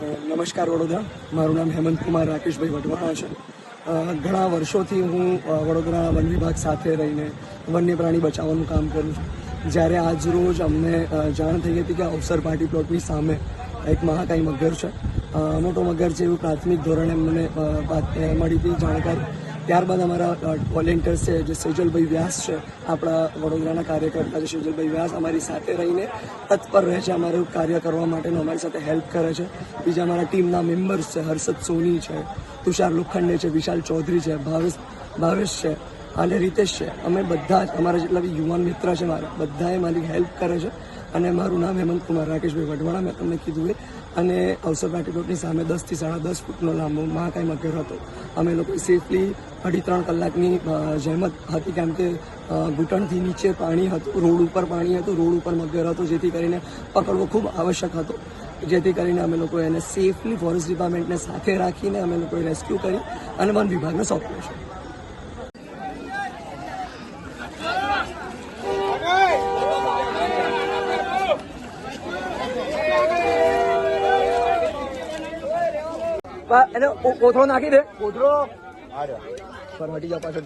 નમસ્કાર વડોદરા. મારું નામ હેમંત કુમાર રાકેશભાઈ વઢવાણા છે. ઘણા વર્ષોથી હું વડોદરા વન વિભાગ સાથે રહીને વન્ય પ્રાણી બચાવવાનું કામ કરું છું. જ્યારે આજ રોજ અમને જાણ થઈ હતી કે અવસર પાર્ટી પ્લોટની સામે એક મહાકાય મગર છે, મોટો મગર છે એવું પ્રાથમિક ધોરણે મને મળી હતી જાણકારી. ત્યારબાદ અમારા વોલેન્ટિયર્સ છે, જે સેજલભાઈ વ્યાસ છે, આપણા વડોદરાના કાર્યકર્તા છે સેજલભાઈ વ્યાસ, અમારી સાથે રહીને તત્પર રહે છે, અમારું કાર્ય કરવા માટેનું અમારી સાથે હેલ્પ કરે છે. બીજા અમારા ટીમના મેમ્બર્સ છે, હર્ષદ સોની છે, તુષાર લોખંડે છે, વિશાલ ચૌધરી છે, ભાવેશ છે અને રીતેશ છે. અમે બધા જ અમારા જેટલા બી યુવાન મિત્ર છે મારા, બધાએ મારી હેલ્પ કરે છે. અને મારું નામ હેમંત કુમાર રાકેશભાઈ વઢવાણા, મેં તમને કીધું એ. અને અવસર પાર્ટી પ્લોટની સામે 10 થી 10.5 ફૂટનો લાંબો મહાકાય મગર હતો. અમે લોકો સેફલી 2.5-3 કલાકની જહેમત હતી, કેમ કે ઘૂંટણથી નીચે પાણી હતું, રોડ ઉપર પાણી હતું, રોડ ઉપર મગર હતો, જેથી કરીને પકડવો ખૂબ આવશ્યક હતો. જેથી કરીને અમે લોકો એને સેફલી ફોરેસ્ટ ડિપાર્ટમેન્ટને સાથે રાખીને અમે લોકોએ રેસ્ક્યુ કરી અને વન વિભાગને સોંપ્યો છે. એને કોથળો નાખી દે, કોથળો હટી જાવ પાછળ.